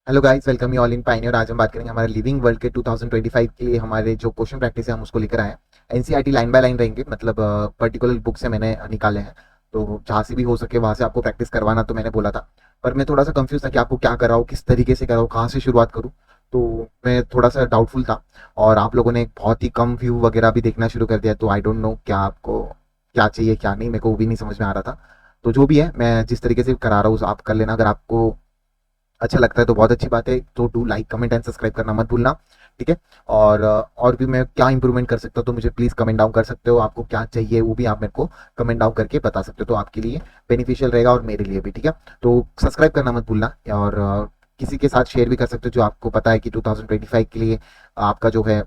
Hello guys, welcome you all in pioneer. आज हम बात करेंगे हमारे लिविंग वर्ल्ड के 2025 के लिए हमारे जो क्वेश्चन प्रैक्टिस है हम उसको लेकर आए हैं। एनसीईआरटी लाइन बाय लाइन रहेंगे, मतलब पर्टिकुलर बुक से मैंने निकाले हैं। तो जहाँ से भी हो सके वहाँ से आपको प्रैक्टिस करवाना तो मैंने बोला था, पर मैं थोड़ा सा कंफ्यूज था कि आपको क्या कराऊँ, किस तरीके से कराऊँ, कहाँ से शुरुआत करूँ। तो मैं थोड़ा सा डाउटफुल था, और आप लोगों ने बहुत ही कम व्यू वगैरह भी देखना शुरू कर दिया, तो आई डोंट नो क्या आपको क्या चाहिए क्या नहीं, मेरे को वो भी नहीं समझ में आ रहा था। तो जो भी है, मैं जिस तरीके से करा रहा हूँ आप कर लेना। अगर आपको अच्छा लगता है तो बहुत अच्छी बात है, तो do like comment and subscribe करना मत भूलना। ठीक है। और भी मैं क्या इंप्रूवमेंट कर सकता हूँ तो मुझे प्लीज़ कमेंट डाउन कर सकते हो। आपको क्या चाहिए वो भी आप मेरे को कमेंट डाउन करके बता सकते हो, तो आपके लिए बेनिफिशियल रहेगा और मेरे लिए भी। ठीक है। तो सब्सक्राइब करना मत भूलना, और किसी के साथ शेयर भी कर सकते हो जो आपको पता है कि 2025 के लिए आपका जो है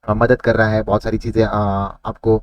मदद कर रहा है, बहुत सारी चीज़ें आपको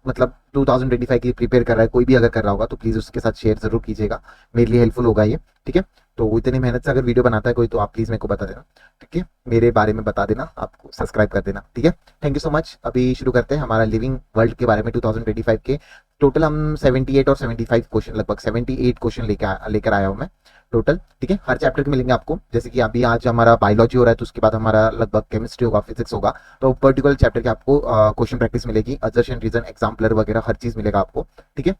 मतलब 2025 के लिए प्रिपेयर कर रहा है। कोई भी अगर कर रहा होगा तो प्लीज़ उसके साथ शेयर ज़रूर कीजिएगा, मेरे लिए हेल्पफुल होगा ये। ठीक है। तो इतनी मेहनत से अगर वीडियो बनाता है कोई तो आप प्लीज़ मेरे को बता देना। ठीक है, मेरे बारे में बता देना, आपको सब्सक्राइब कर देना। ठीक है। Thank you so much. अभी शुरू करते हैं हमारा लिविंग वर्ल्ड के बारे में 2025 के। टोटल हम 78 और 75 क्वेश्चन, लगभग 78 क्वेश्चन लेकर आया हूँ मैं टोटल। ठीक है। हर चैप्टर के मिलेंगे आपको, जैसे कि अभी आज हमारा बायोलॉजी हो रहा है तो उसके बाद हमारा लगभग केमिस्ट्री होगा, फिजिक्स होगा। तो पर्टिकुलर चैप्टर के आपको क्वेश्चन प्रैक्टिस मिलेगी, असर्शन, रीजन, एग्जाम्पलर वगैरह हर चीज मिलेगा आपको। ठीक है।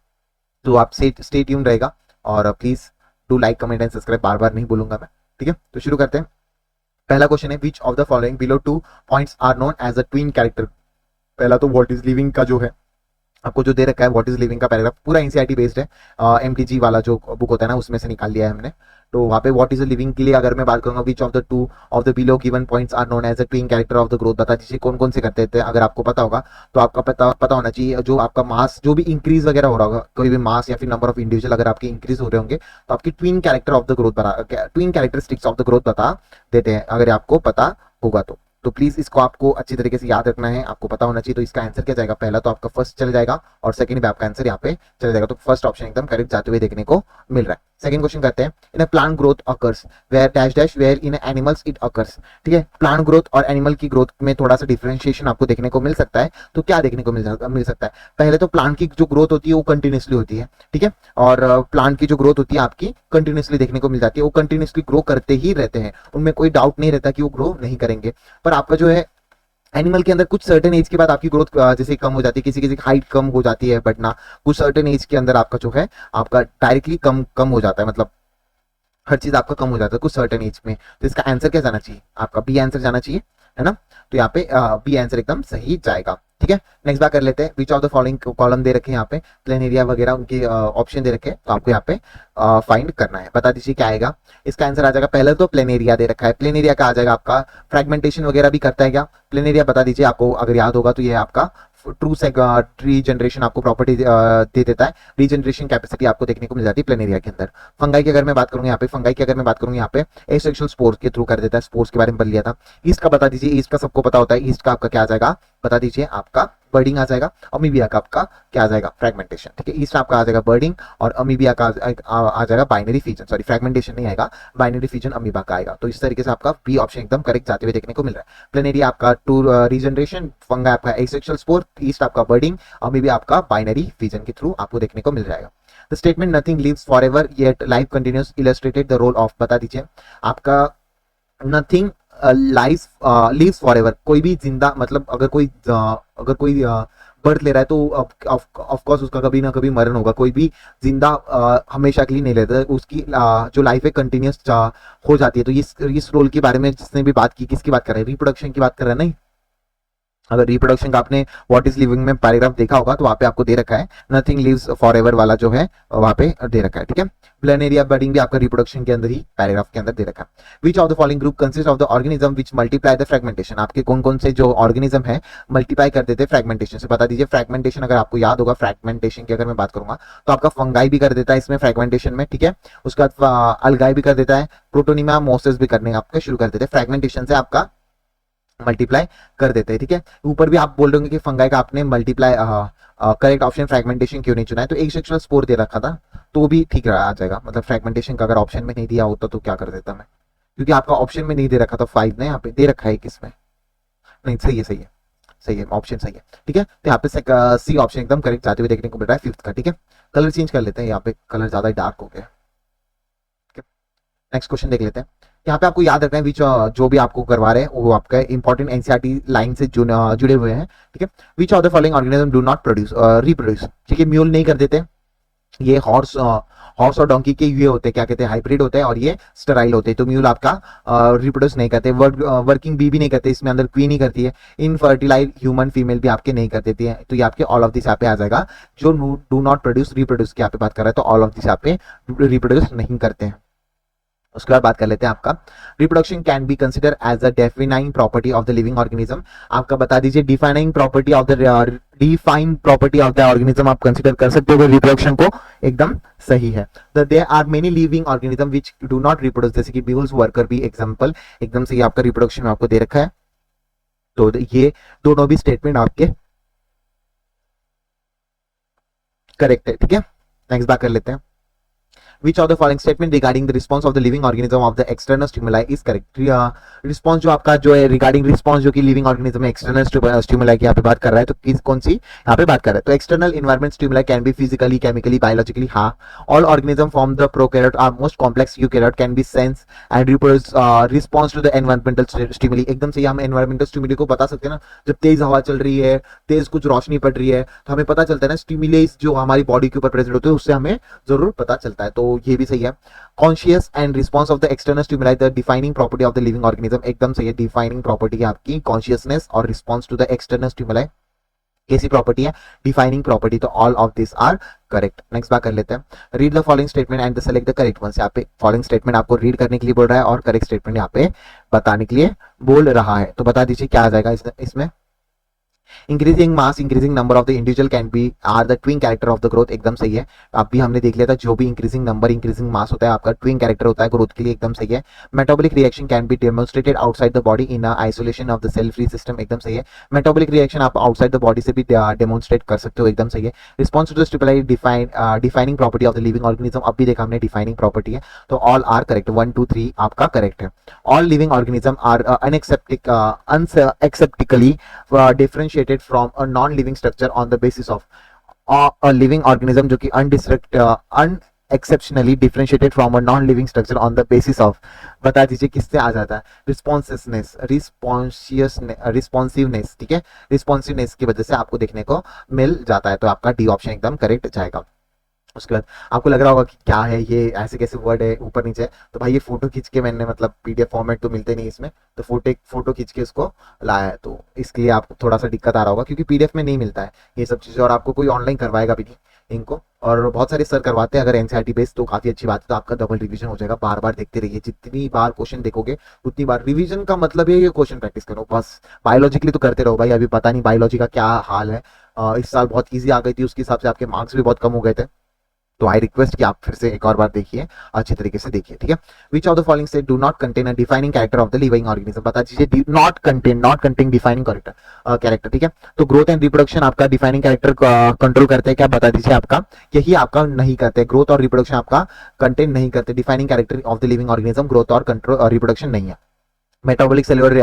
तो आप स्टे ट्यून रहेगा, और please do like comment and subscribe, बार बार नहीं बोलूंगा मैं। ठीक है। तो शुरू करते हैं। पहला क्वेश्चन है, which of the following below two points are known as a twin character. पहला तो व्हाट इज लिविंग का जो है आपको जो दे रखा है, व्हाट इज लिविंग का पैराग्राफ पूरा एनसीईआरटी बेस्ड है। एमटीजी वाला जो बुक होता है ना उसमें से निकाल लिया है हमने। तो वहाँ पे व्हाट इज लिविंग के लिए अगर मैं बात करूंगा, which of the two of the below given points are known as a twin character of the growth, बता दीजिए कौन कौन से करते थे। अगर आपको पता होगा तो आपका पता होना चाहिए, जो आपका मास जो भी इंक्रीज वगैरह हो रहा होगा, कोई भी मास या फिर नंबर ऑफ इंडिविजुअल अगर आपके इंक्रीज हो रहे होंगे तो आपकी twin character of the growth बता, twin characteristics of the growth बता देते हैं, अगर आपको पता होगा तो प्लीज इसको आपको अच्छी तरीके से याद रखना है, आपको पता होना चाहिए। तो इसका आंसर क्या जाएगा, पहला तो आपका फर्स्ट चले जाएगा और सेकंड भी आपका आंसर यहाँ पे चले जाएगा। तो फर्स्ट ऑप्शन एकदम करेक्ट जाते हुए देखने को मिल रहा है। सेकंड क्वेश्चन करते हैं, in a plant growth occurs where dash dash where in animals it occurs. ठीक है। प्लांट ग्रोथ और एनिमल की ग्रोथ में थोड़ा सा डिफरेंशिएशन आपको देखने को मिल सकता है। तो क्या देखने को मिल सकता है, पहले तो प्लांट की जो ग्रोथ होती है वो कंटिन्यूसली होती है। ठीक है। और प्लांट की जो ग्रोथ होती है आपकी कंटिन्यूसली देखने को मिल जाती है, वो कंटिन्यूसली ग्रो करते ही रहते हैं, उनमें कोई डाउट नहीं रहता कि वो ग्रो नहीं करेंगे। पर आपका जो है एनिमल के अंदर कुछ सर्टेन एज के बाद आपकी ग्रोथ जैसे कम हो जाती है, किसी किसी की हाइट कम हो जाती है, बट ना कुछ सर्टेन एज के अंदर आपका जो है आपका डायरेक्टली कम कम हो जाता है, मतलब हर चीज आपका कम हो जाता है कुछ सर्टेन एज में। तो इसका आंसर क्या जाना चाहिए, आपका बी आंसर जाना चाहिए, है ना। तो यहाँ पे बी आंसर एकदम सही जाएगा। ठीक है। नेक्स्ट बात कर लेते हैं, which of the following column दे रखे हैं यहाँ पे, प्लेन एरिया वगैरह उनके ऑप्शन दे रखे हैं, तो आपको यहाँ पे फाइंड करना है। बता दीजिए क्या आएगा। इसका आंसर आ जाएगा, पहले तो प्लेन एरिया दे रखा है, प्लेन एरिया का आ जाएगा आपका फ्रेगमेंटेशन वगैरह भी करता है क्या। प्लेन एरिया बता दीजिए, आपको अगर याद होगा तो ये आपका ट्रू रीजनरेशन आपको प्रॉपर्टी दे देता है, रीजनरेशन कैपेसिटी आपको देखने को मिल जाती है प्लेन एरिया के अंदर। फंगाई की अगर मैं बात करूंगा यहाँ पे, फंगाई की अगर मैं बात करूंगा यहाँ पे एसेक्सुअल स्पोर्स के थ्रू कर देता है, स्पोर्स के बारे में पढ़ लिया था। ईस्ट का बता दीजिए, ईस्ट का सबको पता होता है, ईस्ट का आपका क्या आ जाएगा, बता दीजिए आपका बर्डिंग आ जाएगा। अमीबिया का आपका क्या आ जाएगा, फ्रेगमेंटेशन। ठीक है। ईस्ट आपका आ जाएगा बर्डिंग, और अमीबिया का आ जाएगा बाइनरी फ्यूजन, सॉरी फ्रेगमेंटेशन नहीं आएगा, बाइनरी फ्यूजन अमीबा का आएगा। तो इस तरीके से आपका बी ऑप्शन एकदम करेक्ट जाते हुए देखने को मिल रहा है। प्लेनेरिया आपका टू रीजनरेशन, फंगा आपका एसेक्सुअल स्पोर, ईस्ट आपका बर्डिंग, अमीबिया आपका बाइनरी फ्यूजन के थ्रू आपको देखने को मिल जाएगा। The statement nothing lives forever yet life continues illustrated the role of, बता दीजिए आपका nothing life lives forever, कोई भी जिंदा मतलब अगर कोई बर्थ ले रहा है तो ऑफ कोर्स उसका कभी ना कभी मरण होगा। कोई भी जिंदा हमेशा के लिए नहीं लेता, उसकी जो लाइफ है कंटिन्यूस हो जाती है। तो इस रोल के बारे में जिसने भी बात की, किसकी बात कर रहे हैं, रिप्रोडक्शन की बात कर रहे हैं नहीं। अगर रिप्रोडक्शन का आपने व्हाट इज लिविंग में पैराग्राफ देखा होगा तो वहां पे आपको दे रखा है नथिंग लिव्स फॉरएवर वाला जो है वहां पे दे रखा है। ठीक है। प्लेनेरिया बर्डिंग भी आपका रिप्रोडक्शन के अंदर ही पैराग्राफ के अंदर दे रखा है। Which of the following group consist of the organism which multiply the fragmentation, आपके कौन कौन से जो ऑर्गेनिज्म है मल्टीप्लाई कर देते हैं फ्रेगमेंटेशन से, बता दीजिए। फ्रेगमेंटेशन अगर आपको याद होगा, फ्रेगमेंटेशन की अगर मैं बात करूंगा तो आपका फंगाई भी कर देता है इसमें फ्रेगमेंटेशन में। ठीक है। उसके बाद अलगाई भी कर देता है, प्रोटोनिमा मोसेस भी करने आपके शुरू कर देते हैं, फ्रेगमेंटेशन से आपका मल्टीप्लाई कर देते हैं। ठीक है। ऊपर भी आप बोल रहे होंगे कि फंगाई का आपने मल्टीप्लाई करेक्ट ऑप्शन फ्रेगमेंटेशन क्यों नहीं चुना है, तो एक सेक्सुअल स्पोर दे रखा था तो भी ठीक रहा आ जाएगा। मतलब फ्रेगमेंटेशन का अगर ऑप्शन में नहीं दिया होता तो क्या कर देता मैं, क्योंकि आपका ऑप्शन में नहीं दे रखा था, 5 ने यहाँ पे दे रखा है किसमें, नहीं सही है, सही है, सही है, ऑप्शन सही है। ठीक है। तो यहाँ पे सी ऑप्शन एकदम करेक्ट जाते हुए देखने को मिल रहा है फिफ्थ का। ठीक है। कलर चेंज कर लेते हैं, यहाँ पे कलर ज्यादा डार्क हो गया। नेक्स्ट क्वेश्चन देख लेते हैं, यहाँ पे आपको याद रखना है विच जो भी आपको करवा रहे हैं वो आपका इंपॉर्टेंट एनसीईआरटी लाइन से जुड़े हुए हैं, ठीक है। Which of the following organism do not produce reproduce, ठीक है। म्यूल नहीं कर देते, ये हॉर्स और डोंकी के ये होते हैं, क्या कहते हैं, हाइब्रिड होते हैं, और ये स्टेराइल होते हैं। तो म्यूल आपका रिप्रोड्यूस नहीं करते, वर्किंग बी भी नहीं करते, इसमें अंदर क्वीन ही करती है। इनफर्टिलाइज ह्यूमन फीमेल भी आपके नहीं कर देती है। तो ये आपके ऑल ऑफ दिस यहाँ पे आ जाएगा। जो डू नॉट प्रोड्यूस रिप्रोड्यूस की यहाँ पे बात कर रहा है, तो ऑल ऑफ दिस यहाँ पे रिप्रोड्यूस नहीं करते हैं। उसके बाद बात कर लेते हैं आपका reproduction can be consider as a defining property of the living organism. आपका बता दीजिए defining property of the defined property of the organism आप कंसिडर कर सकते हो रिप्रोडक्शन को, एकदम सही है। There are many living organism which do not reproduce, जैसे कि बीगल्स, वर्कर बी एग्जांपल, एकदम सही आपका रिप्रोडक्शन में आपको दे रखा है। तो ये दोनों भी स्टेटमेंट आपके करेक्ट है, ठीक है। नेक्स्ट बात कर लेते हैं which of the following statement regarding the response of the living organism of the external stimuli is correct। Response जो आपका जो है रिगार्डिंग रिस्पॉन्स जो कि लिविंग ऑर्गेनिज्म में एक्सटर्नल स्टिमुलाई की यहाँ पे बात कर रहा है, तो किस कौन सी यहाँ पे बात कर रहा है, तो external environment stimuli can be physically, chemically, biologically. हाँ, all organism from the prokaryote are most complex eukaryote can be sense and reproduce response to the environmental stimuli. एकदम से हम एनवायरमेंटल स्टिमुली को बता सकते हैं ना, जब तेज हवा चल रही है, तेज कुछ रोशनी पड़ रही है, तो हमें पता चलता है ना स्टिमुलेस जो हमारी बॉडी के ऊपर प्रेजेंट होते हैं उससे हमें जरूर पता चलता है। तो ये भी सही है। Conscious and response of the external stimuli the defining property of the living organism, एकदम सही है। डिफाइनिंग प्रॉपर्टी है आपकी कॉन्शियसनेस और response to the external stimuli, कैसी प्रॉपर्टी है, डिफाइनिंग प्रॉपर्टी। तो all of this are correct. Next बात कर लेते हैं read the following statement and select the correct ones. यहाँ पे फॉलोइंग स्टेटमेंट आपको रीड करने के लिए बोल रहा है और करेक्ट स्टेटमेंट यहाँ पे बताने के लिए बोल रहा है। तो बता दीजिए क्या आ जाएगा इसमें। Increasing mass, increasing number of the individual can be are the twin character of the growth, एकदम सही है। अभी हमने देख लिया था जो भी इंक्रीजिंग नंबर, इंक्रीजिंग मास होता है आपका ट्विन कैरेक्टर होता है ग्रोथ के लिए, एकदम सही है। Metabolic reaction can be demonstrated outside the body in isolation of the cell free system, एकदम सही है। मेटाबॉलिक रिएक्शन आप आउटसाइड द बॉडी से भी डेमोन्स्ट्रेट कर सकते हो, एकदम सही है। Response to the stimuli defining property of the living organism, अब भी देखा हमने डिफाइनिंग प्रॉपर्टी है, तो ऑल आर करेक्ट। 1 2 3 आपका करेक्ट है। All living organism are unexceptionally differentiated from a non living structure on the basis of a living organism, जो कि unexceptionally differentiated from a non living structure on the basis of, बता दीजिए किससे आ जाता है, responsiveness, ठीक है। रिस्पॉन्सिवनेस की वजह से आपको देखने को मिल जाता है, तो आपका डी ऑप्शन एकदम करेक्ट जाएगा। उसके बाद आपको लग रहा होगा कि क्या है ये, ऐसे कैसे वर्ड है ऊपर नीचे, तो भाई ये फोटो खींच के मैंने, मतलब पीडीएफ फॉर्मेट तो मिलते नहीं इसमें, तो फोटो खींच के उसको लाया है, तो इसके लिए आपको थोड़ा सा दिक्कत आ रहा होगा क्योंकि पीडीएफ में नहीं मिलता है ये सब चीज़ें, और आपको कोई ऑनलाइन करवाएगा भी नहीं इनको, और बहुत सारे सर करवाते हैं अगर एनसीईआरटी बेस्ड, तो काफी अच्छी बात है। तो आपका डबल रिवीजन हो जाएगा, बार बार देखते रहिए, जितनी बार क्वेश्चन देखोगे उतनी बार रिवीजन का मतलब है ये क्वेश्चन प्रैक्टिस करो बस। बायोलॉजिकली तो करते रहो भाई, अभी पता नहीं बायोलॉजी का क्या हाल है, इस साल बहुत ईजी आ गई थी, उसके हिसाब से आपके मार्क्स भी बहुत कम हो गए थे, तो आई रिक्वेस्ट कि आप फिर से एक और बार देखिए, अच्छी तरीके से देखिए, ठीक है। Which of the following state do not contain a defining character of the living organism, बता दीजिए नॉट कंटेन डिफाइनिंग कैरेक्टर, ठीक है। तो ग्रोथ एंड रिप्रोडक्शन आपका डिफाइनिंग कैरेक्टर कंट्रोल करते हैं क्या, बता दीजिए आपका यही आपका नहीं करते, ग्रोथ और रिप्रोडक्शन आपका कंटेन नहीं करते, defining character of the living organism growth और कंट्रोल रिप्रोडक्शन नहीं है। Metabolic cellular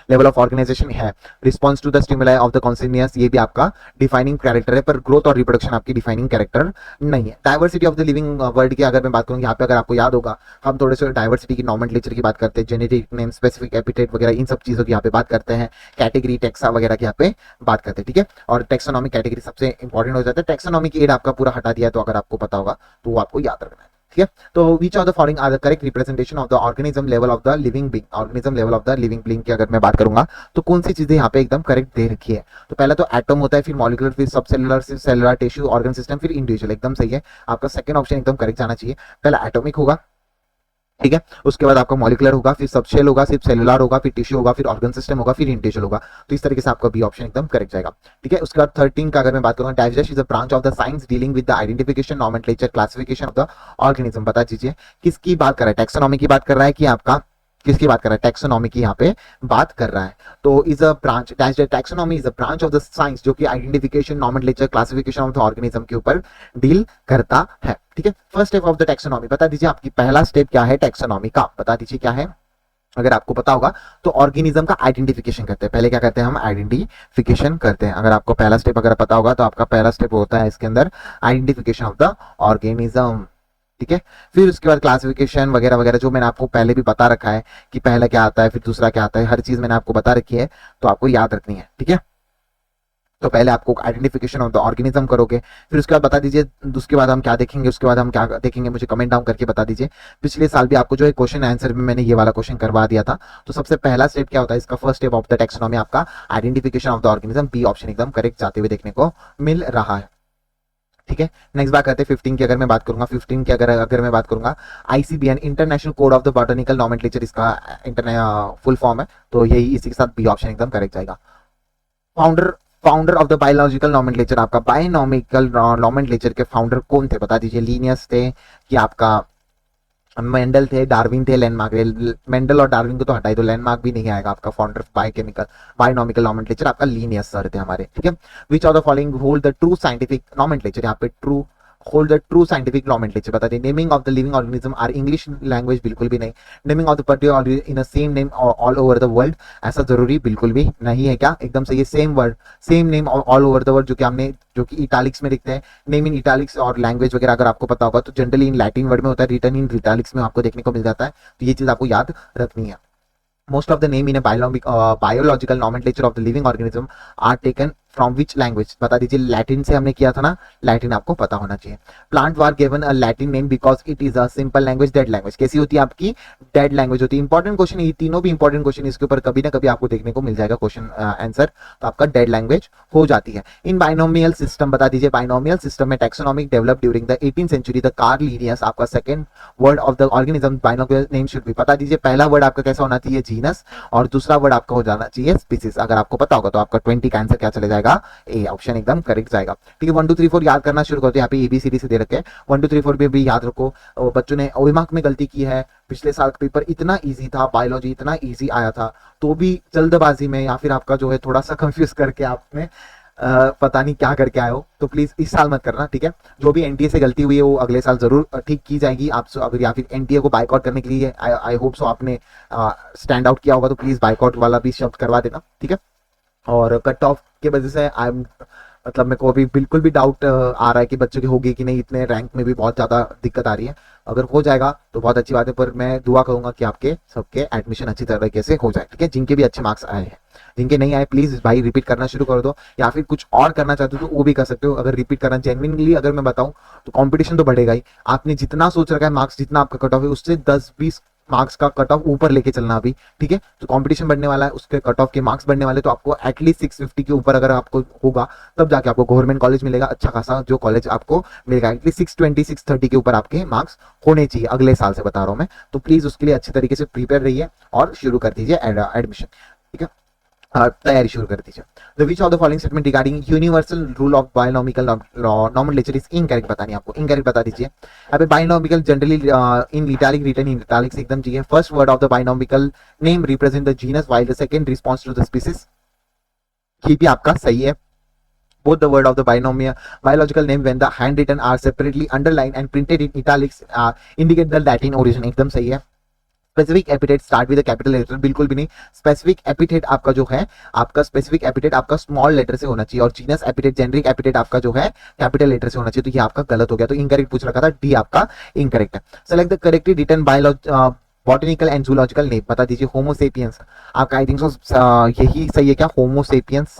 level of organisation है, response to the stimuli of the conscious ये भी आपका डिफाइनिंग कैरेक्टर है, पर ग्रोथ और रिप्रोडक्शन आपकी डिफाइनिंग कैरेक्टर नहीं है। Diversity of the living world की अगर मैं बात करूँ, यहाँ पे अगर आपको याद होगा हम थोड़े से डाइवर्सिटी की नॉमेनक्लेचर की बात करते हैं, जेनेटिक नेम, स्पेसिफिक एपिटेट वगैरह, इन सब चीजों की यहाँ पे बात करते हैं, कैटेगरी टेक्सा वगैरह की यहाँ पे बात करते हैं, ठीक है। और टेक्सोनॉमी कैटेगरी सबसे इंपॉर्टेंट हो जाता है, टेक्सोनॉमी की एड आपका पूरा हटा दिया है, तो अगर आपको पता होगा तो वो आपको याद रखना है, ठीक है। तो which of the following are the correct representation of the organism level of the living being, organism level of the living being की अगर मैं बात करूंगा तो कौन सी चीजें यहाँ पे एकदम करेक्ट दे रखी है, तो पहला तो एटम होता है, फिर मॉलिक्यूलर, फिर सबसेलुलर, फिर सेलुलर, टिश्यू, ऑर्गन सिस्टम, फिर इंडिविजुअल, एकदम सही है। आपका सेकंड ऑप्शन एकदम करेक्ट जाना चाहिए, पहला एटॉमिक होगा, ठीक है, उसके बाद आपका मॉलिक्यूलर होगा, फिर सबसेल होगा, फिर सेलुलर होगा, फिर टिश्यू होगा, फिर ऑर्गन सिस्टम होगा, फिर इंडिविजुअल होगा, तो इस तरीके से आपका बी ऑप्शन एकदम करेक्ट जाएगा, ठीक है। उसके बाद 13 का अगर मैं बात करूंगा, digest is a branch of the science dealing with the identification, nomenclature, classification of the organism, बता दीजिए किसकी बात कर रहा है, टैक्सोनॉमी की बात कर रहा है कि आपका किसकी बात कर रहा है, टैक्सोनॉमी की यहाँ पे बात कर रहा है। तो is a branch, taxonomy is a branch of the science जो कि identification, nomenclature, classification of the organism के ऊपर डील करता है, ठीक है। First step of the taxonomy, बता दीजिए आपकी पहला स्टेप क्या है टैक्सोनॉमी का, बता दीजिए क्या है, अगर आपको पता होगा तो ऑर्गेनिज्म का आइडेंटिफिकेशन करते हैं, पहले क्या करते हैं हम आइडेंटिफिकेशन करते हैं, अगर आपको पहला स्टेप अगर पता होगा तो आपका पहला स्टेप होता है इसके अंदर आइडेंटिफिकेशन ऑफ द ऑर्गेनिज्म, ठीक है। फिर उसके बाद क्लासिफिकेशन वगैरह वगैरह जो मैंने आपको पहले भी बता रखा है कि पहला क्या आता है फिर दूसरा क्या आता है, हर चीज मैंने आपको बता रखी है, तो आपको याद रखनी है, ठीक है। तो पहले आपको आइडेंटिफिकेशन ऑफ द ऑर्गेनिज्म करोगे, फिर उसके बाद बता दीजिए उसके बाद हम क्या देखेंगे, उसके बाद हम क्या देखेंगे, मुझे कमेंट डाउन करके बता दीजिए। पिछले साल भी आपको जो है क्वेश्चन आंसर में मैंने ये वाला क्वेश्चन करवा दिया था। तो सबसे पहला स्टेप क्या होता है, इसका first step of the taxonomy आपका identification of the organism, B option एकदम करेक्ट जाते हुए देखने को मिल रहा है, ठीक है। नेक्स्ट बात करते हैं 15 की, अगर मैं बात करूंगा 15 की, अगर मैं बात करूंगा ICBN international code of the botanical nomenclature, इसका फुल फॉर्म है, तो यही इसी के साथ बी ऑप्शन एकदम करेक्ट जाएगा। Founder founder of the biological nomenclature, आपका बायोनॉमिकल नॉमेनक्लेचर के फाउंडर कौन थे बता दीजिए, लीनियस थे कि आपका मेंडल थे, डार्विन थे, लैंडमार्क। मेंडल और डार्विन को तो हटाई दो, लैंडमार्क भी नहीं आएगा आपका फाउंडर बायोकेमिकल बायोनॉमिकल नॉमेनक्लेचर, आपका लीनियस सर थे हमारे, ठीक है। Which of the following hold the true scientific nomenclature, यहाँ पे true hold the true scientific nomenclature बता दें। Naming of the living organism are English language, बिल्कुल भी नहीं। Naming of the particular in a same name all over the world, ऐसा जरूरी बिल्कुल भी नहीं है, क्या एकदम सही है। Same word same name all over the world, जो कि हमने जो कि इटालिक्स में लिखते हैं, नेम इन इटालिक्स, और लैंग्वेज वगैरह अगर आपको पता होगा तो जनरली इन लैटिन वर्ड में होता है, रिटर्न इन इटालिक्स में आपको देखने को मिल जाता है, तो ये चीज आपको याद रखनी है। Most of the name in a biological nomenclature of the living organism are taken from which language, बता दीजिए। लैटिन से हमने किया था ना, लैटिन आपको पता होना चाहिए। Plant were given a Latin name because it is a simple language, dead language, कैसी होती है आपकी, डेड लैंग्वेज होती है। इंपॉर्टेंट क्वेश्चन, ये तीनों भी इंपॉर्टेंट क्वेश्चन, इसके ऊपर कभी ना कभी आपको देखने को मिल जाएगा क्वेश्चन आंसर, तो आपका डेड लैंग्वेज हो जाती है। इन बाइनोमियल सिस्टम बता दीजिए, बाइनोमियल सिस्टम में taxonomic develop during the 18th century, the Carl Linnaeus, आपका second word of the organism binomial name should be, बता दीजिए पहला वर्ड आपका कैसा होना चाहिए, जीनस, और दूसरा वर्ड आपका हो जाना चाहिए स्पीसीज। अगर आपको पता होगा तो आपका 20 का आंसर क्या चले जाएगा, ए ऑप्शन एकदम करेक्ट जाएगा, ठीक है। 1 2 3 4 याद करना शुरू करते हैं, यहाँ पे एबीसीडी से दे रखे हैं, 1 2 3 4 भी याद रखो। बच्चों ने ओएमआरक में गलती की है, पिछले साल का पेपर इतना इजी था, बायोलॉजी इतना इजी आया था, तो भी जल्दबाजी में या फिर आपका जो है थोड़ा सा कंफ्यूज करके आपने पता नहीं क्या करके आए हो, तो प्लीज इस साल मत करना, ठीक है। जो भी एनटीए से गलती हुई है वो अगले साल जरूर ठीक की जाएगी। आप अगर या फिर एनटीए को बाइकआउट करने के लिए आई होप सो आपने स्टैंड आउट किया होगा, तो प्लीज बाइकआउट वाला भी शब्द करवा देना, ठीक है। और कट ऑफ के वजह से आई एम मतलब मेरे को अभी बिल्कुल भी डाउट आ रहा है कि बच्चों की होगी कि नहीं, इतने रैंक में भी बहुत ज़्यादा दिक्कत आ रही है। अगर हो जाएगा तो बहुत अच्छी बात है, पर मैं दुआ करूंगा कि आपके सबके एडमिशन अच्छी तरीके से हो जाए, ठीक है। जिनके भी अच्छे मार्क्स आए हैं, जिनके नहीं आए प्लीज भाई रिपीट करना शुरू कर दो, या फिर कुछ और करना चाहते हो तो वो भी कर सकते हो। अगर रिपीट करना जेन्युइनली अगर मैं बताऊं तो कंपटीशन तो बढ़ेगा ही, आपने जितना सोच रखा है मार्क्स, जितना आपका कट ऑफ है उससे 10-20 मार्क्स का कट ऑफ ऊपर लेके चलना अभी, ठीक है। तो कंपटीशन बढ़ने वाला है, उसके कट ऑफ के मार्क्स बढ़ने वाले, तो आपको एटलीस्ट 650 के ऊपर अगर आपको होगा तब जाके आपको गवर्नमेंट कॉलेज मिलेगा, अच्छा खासा जो कॉलेज आपको मिलेगा। एटलीस्ट 620 630 के ऊपर आपके मार्क्स होने चाहिए, अगले साल से बता रहा हूं मैं, तो प्लीज उसके लिए अच्छी तरीके से प्रिपेयर रहिए और शुरू कर दीजिए एडमिशन, ठीक है, तैयारी शुरू कर दीजिए। The which of the following statement regarding universal rule of binomial nomenclature is incorrect, बतानी आपको, इनकरेक्ट बता दीजिए। अब binomial generally in italic written in italics एकदम चाहिए। First word of the binomial name represent the genus while the second response to the species, ये भी आपका सही है। Both the word of the biological name when the handwritten are separately underlined and printed in italics indicate the Latin origin, एकदम सही है। Specific epithet start with capital letter, बिल्कुल भी नहीं। स्पेसिफिक एपिटेट आपका जो है, आपका स्पेसिफिक एपिटेट आपका स्मॉल लेटर से होना चाहिए, और जीनस एपिटेट जेनरिक एपिटेट आपका जो है कैपिटल लेटर से होना चाहिए, तो ये आपका गलत हो गया, तो इनकरेक्ट पूछ रखा था, डी आपका इनकरेक्ट है। Select the correctly written botanical and zoological name, बता दीजिए। होमोसेपियंस आपका आई थिंक सो यही सही है क्या, homo sapiens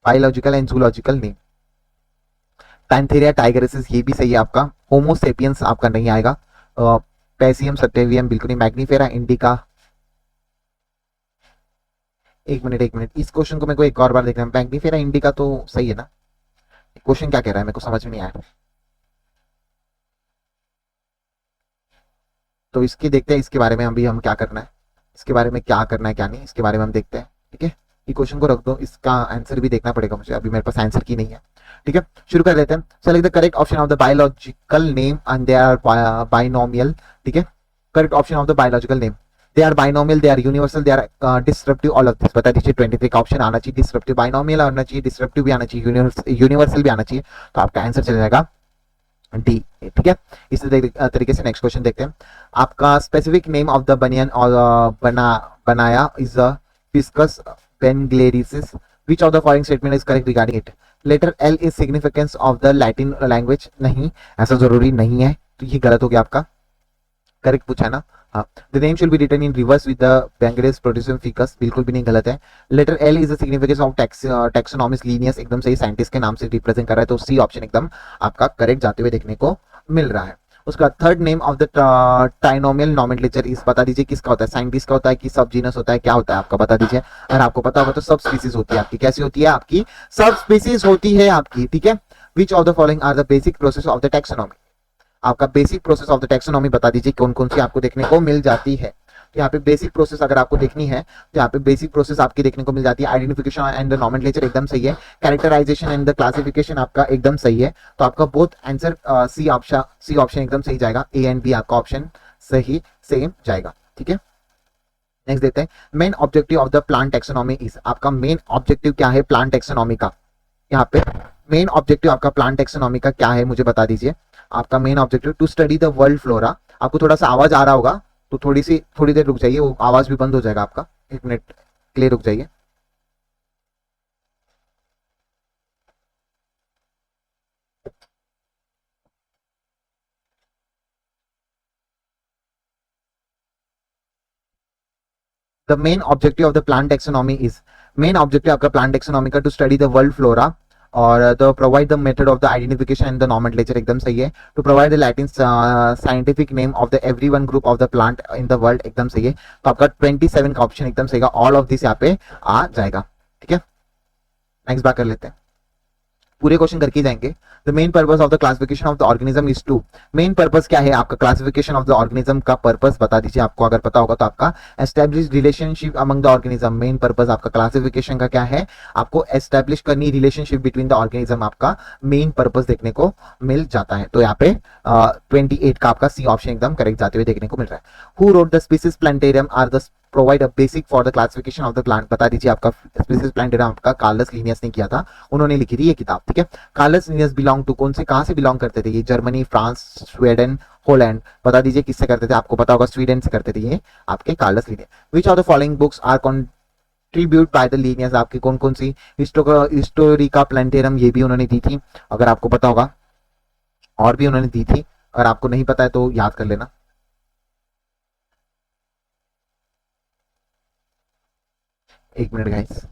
biological and zoological name. Panthera tigris ये भी सही है आपका, होमोसेपियंस आपका नहीं आएगा। पैसियम सटेवियम बिल्कुल नहीं। मैग्नीफेरा इंडिका, एक मिनट इस क्वेश्चन को मेरे को एक और बार देखना है। मैग्नीफेरा इंडिका तो सही है ना, क्वेश्चन क्या कह रहा है मेरे को समझ में नहीं आया, तो इसकी देखते हैं, इसके बारे में अभी हम क्या करना है, इसके बारे में क्या करना है क्या नहीं, इसके बारे में हम देखते हैं, ठीक है। ये क्वेश्चन को रख दो, इसका आंसर भी देखना पड़ेगा मुझे, अभी मेरे पास आंसर की नहीं है, ठीक है। शुरू कर लेते हैं। Select the correct option of the biological name and they are binomial, ठीक है। Correct option of the biological name, they are binomial, they are universal, they are disruptive, all of this बता दीजिए। 23 का ऑप्शन आना चाहिए, disruptive binomial आना चाहिए, disruptive भी आना चाहिए, यूनिवर्सल भी आना चाहिए, तो आपका आंसर चल जाएगा डी, ठीक है। इसी तरीके से नेक्स्ट क्वेश्चन देखते हैं। आपका specific name of the banyan और बनाया is ficus benghalensis, which of the following statement is correct regarding it, letter L is significance of the Latin language, नहीं, ऐसा जरूरी नहीं है, तो ये गलत हो गया आपका, करेक्ट पूछा है ना। हाँ, the name should be written in reverse with the benghalensis producing ficus, बिल्कुल भी नहीं गलत है। Letter L is the significance of taxonomist Linnaeus, एकदम सही, साइंटिस्ट के नाम से रिप्रेजेंट कर रहा है, तो सी ऑप्शन एकदम आपका करेक्ट जाते हुए देखने को मिल रहा है। उसका third name of the trinomial nomenclature is, बता दीजिए किसका होता है, साइंटिस्ट का होता है कि सब जीनस होता है, क्या होता है आपका बता दीजिए। अगर आपको पता होगा तो सब स्पीसीज होती है आपकी, कैसी होती है आपकी, सब स्पीसीज होती है आपकी, ठीक है। Which of the following are the basic process of the taxonomy, आपका basic process of the taxonomy बता दीजिए कौन कौन सी आपको देखने को मिल जाती है। तो यहाँ पे बेसिक प्रोसेस अगर आपको देखनी है तो यहाँ पे बेसिक प्रोसेस आपकी देखने को मिल जाती है। आइडेंटिफिकेशन एंड द नॉमेनक्लेचर एकदम सही है, कैरेक्टराइजेशन एंड द क्लासिफिकेशन आपका एकदम सही है, तो आपका बोथ आंसर सी ऑप्शन एकदम सही जाएगा, ए एंड बी आपका ऑप्शन सही सेम जाएगा, ठीक है। नेक्स्ट देखते हैं, main objective of the plant taxonomy is, आपका मेन ऑब्जेक्टिव क्या है प्लांट टैक्सोनॉमी का, यहाँ पे मेन ऑब्जेक्टिव आपका प्लांट टैक्सोनॉमी का क्या है मुझे बता दीजिए। आपका main objective to study the world flora, आपको थोड़ा सा आवाज आ रहा होगा तो थोड़ी देर रुक जाइए, वो आवाज भी बंद हो जाएगा आपका, 1 मिनट के लिए रुक जाइए। The main objective of the plant taxonomy is, main objective आपका प्लांट टैक्सोनॉमी का to study the world flora और the provide the method of the identification and the nomenclature एकदम सही है, to provide the Latin scientific name of the every one group of the plant in the world एकदम सही है, तो आपका 27 का ऑप्शन एकदम सही है, ऑल ऑफ दिस यहाँ पे आ जाएगा, ठीक है। नेक्स्ट बात कर लेते हैं, पूरे क्वेश्चन करके जाएंगे। The main purpose of the classification of the organism is to, main purpose क्या है आपका क्लासिफिकेशन ऑफ द ऑर्गेनिज्म का पर्पस बता दीजिए, आपको अगर पता होगा तो आपका establish relationship among the organism, main purpose आपका क्लासिफिकेशन का क्या है, आपको एस्टैब्लिश करनी रिलेशनशिप बिटवीन द ऑर्गेनिज्म, आपका मेन पर्पस देखने को मिल जाता है, तो यहाँ पे 28 का आपका सी ऑप्शन एकदम करेक्ट जाते हुए देखने को मिल रहा है। Who wrote the species Plantarum are the provide a basic for the classification of the plant, बता दीजिए आपका स्पीसीज प्लांटेरियम आपका कार्लस लिनियस ने किया था, उन्होंने लिखी थी ये किताब, ठीक है। कार्लस लिनियस बिलोंग टू, कौन से कहां से बिलोंग करते थे ये, जर्मनी, फ्रांस, स्वीडन, होलैंड, बता दीजिए किससे करते थे, आपको पता होगा स्वीडन से करते थे ये आपके Carolus Linnaeus. Which of the following books are contribute by the Linnaeus, आपकी कौन कौन सी, हिस्टोरिका प्लांटेरम ये भी उन्होंने दी थी अगर आपको पता होगा, और भी उन्होंने दी थी, अगर आपको नहीं पता है तो याद कर लेना। 1 मिनट गाइस,